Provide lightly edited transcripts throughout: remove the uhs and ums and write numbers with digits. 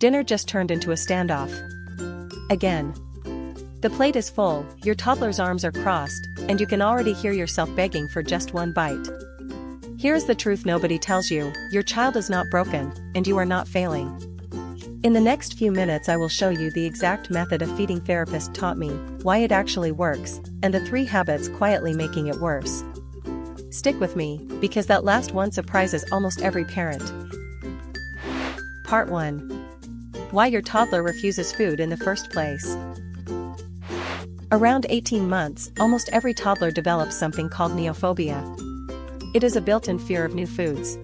Dinner just turned into a standoff. Again. The plate is full, your toddler's arms are crossed, and you can already hear yourself begging for just one bite. Here's the truth nobody tells you: your child is not broken, and you are not failing. In the next few minutes I will show you the exact method a feeding therapist taught me, why it actually works, and the 3 habits quietly making it worse. Stick with me, because that last one surprises almost every parent. Part 1. Why your toddler refuses food in the first place. Around 18 months, almost every toddler develops something called neophobia. It is a built-in fear of new foods.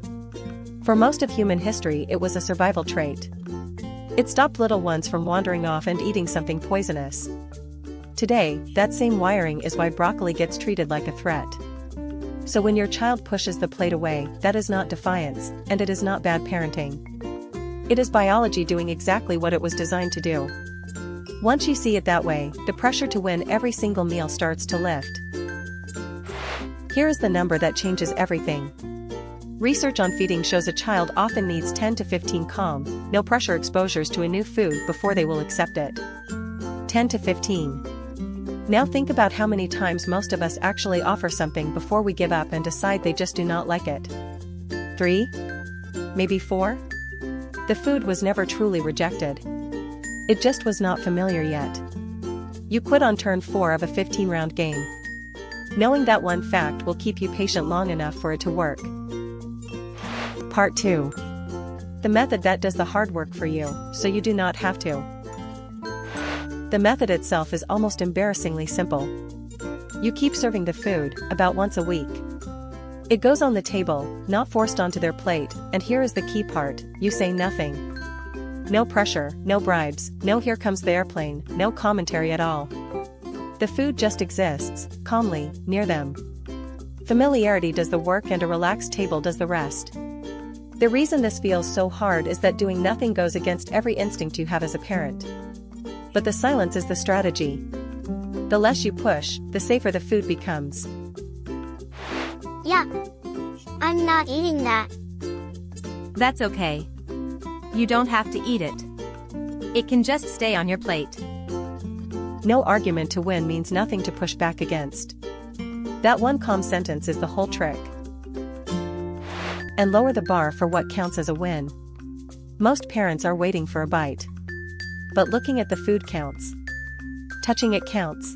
For most of human history, it was a survival trait. It stopped little ones from wandering off and eating something poisonous. Today, that same wiring is why broccoli gets treated like a threat. So when your child pushes the plate away, that is not defiance, and it is not bad parenting. It is biology doing exactly what it was designed to do. Once you see it that way, the pressure to win every single meal starts to lift. Here is the number that changes everything. Research on feeding shows a child often needs 10 to 15 calm, no-pressure exposures to a new food before they will accept it. 10 to 15. Now think about how many times most of us actually offer something before we give up and decide they just do not like it. 3? Maybe 4? The food was never truly rejected. It just was not familiar yet. You quit on turn 4 of a 15-round game. Knowing that one fact will keep you patient long enough for it to work. Part 2. The method that does the hard work for you, so you do not have to. The method itself is almost embarrassingly simple. You keep serving the food, about once a week. It goes on the table, not forced onto their plate, and here is the key part: you say nothing. No pressure, no bribes, no here comes the airplane, no commentary at all. The food just exists, calmly, near them. Familiarity does the work and a relaxed table does the rest. The reason this feels so hard is that doing nothing goes against every instinct you have as a parent. But the silence is the strategy. The less you push, the safer the food becomes. Yeah. I'm not eating that. That's okay. You don't have to eat it. It can just stay on your plate. No argument to win means nothing to push back against. That one calm sentence is the whole trick. And lower the bar for what counts as a win. Most parents are waiting for a bite. But looking at the food counts. Touching it counts.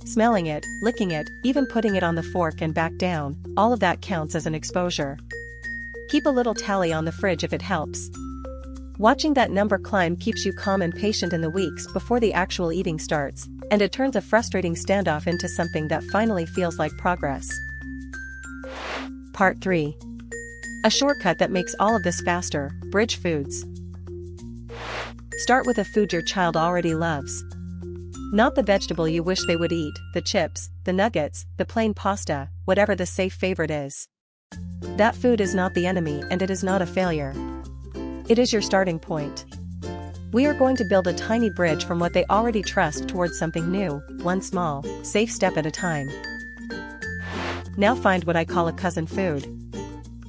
Smelling it, licking it, even putting it on the fork and back down, all of that counts as an exposure. Keep a little tally on the fridge if it helps. Watching that number climb keeps you calm and patient in the weeks before the actual eating starts, and it turns a frustrating standoff into something that finally feels like progress. Part 3. A shortcut that makes all of this faster: bridge foods. Start with a food your child already loves. Not the vegetable you wish they would eat, the chips, the nuggets, the plain pasta, whatever the safe favorite is. That food is not the enemy and it is not a failure. It is your starting point. We are going to build a tiny bridge from what they already trust towards something new, one small, safe step at a time. Now find what I call a cousin food.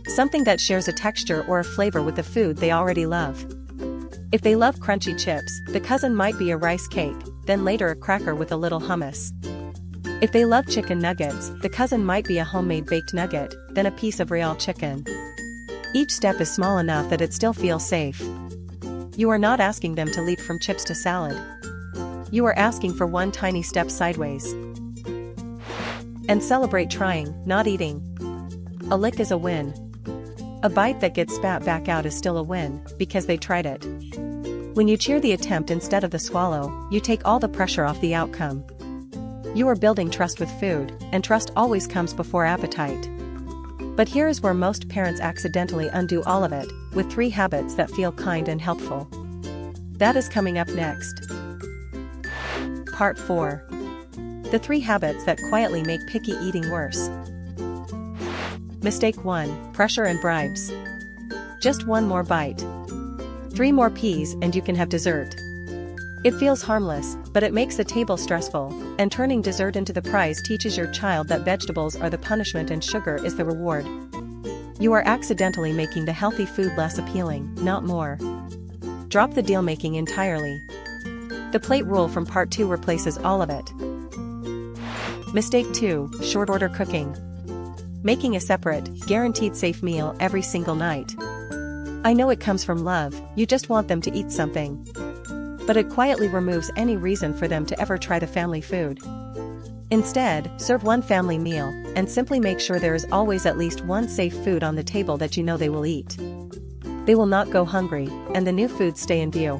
Something that shares a texture or a flavor with the food they already love. If they love crunchy chips, the cousin might be a rice cake, then later a cracker with a little hummus. If they love chicken nuggets, the cousin might be a homemade baked nugget, then a piece of real chicken. Each step is small enough that it still feels safe. You are not asking them to leap from chips to salad. You are asking for one tiny step sideways. And celebrate trying, not eating. A lick is a win. A bite that gets spat back out is still a win, because they tried it. When you cheer the attempt instead of the swallow, you take all the pressure off the outcome. You are building trust with food, and trust always comes before appetite. But here is where most parents accidentally undo all of it, with 3 habits that feel kind and helpful. That is coming up next. Part 4. The 3 habits that quietly make picky eating worse. Mistake 1, pressure and bribes. Just one more bite. 3 more peas and you can have dessert. It feels harmless, but it makes the table stressful, and turning dessert into the prize teaches your child that vegetables are the punishment and sugar is the reward. You are accidentally making the healthy food less appealing, not more. Drop the deal making entirely. The plate rule from part 2 replaces all of it. Mistake 2, short order cooking. Making a separate, guaranteed safe meal every single night. I know it comes from love, you just want them to eat something. But it quietly removes any reason for them to ever try the family food. Instead, serve one family meal, and simply make sure there is always at least one safe food on the table that you know they will eat. They will not go hungry, and the new foods stay in view.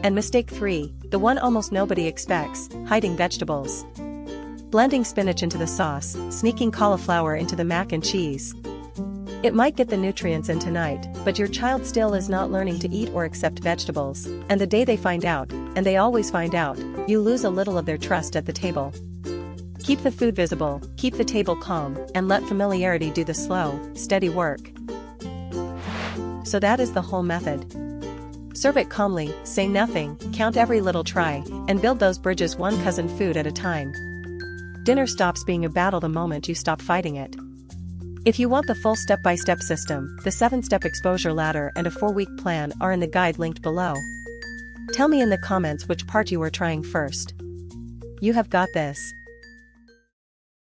And mistake 3, the one almost nobody expects, hiding vegetables. Blending spinach into the sauce, sneaking cauliflower into the mac and cheese. It might get the nutrients in tonight, but your child still is not learning to eat or accept vegetables, and the day they find out, and they always find out, you lose a little of their trust at the table. Keep the food visible, keep the table calm, and let familiarity do the slow, steady work. So that is the whole method. Serve it calmly, say nothing, count every little try, and build those bridges one cousin food at a time. Dinner stops being a battle the moment you stop fighting it. If you want the full step-by-step system, the 7-step exposure ladder and a 4-week plan are in the guide linked below. Tell me in the comments which part you are trying first. You have got this.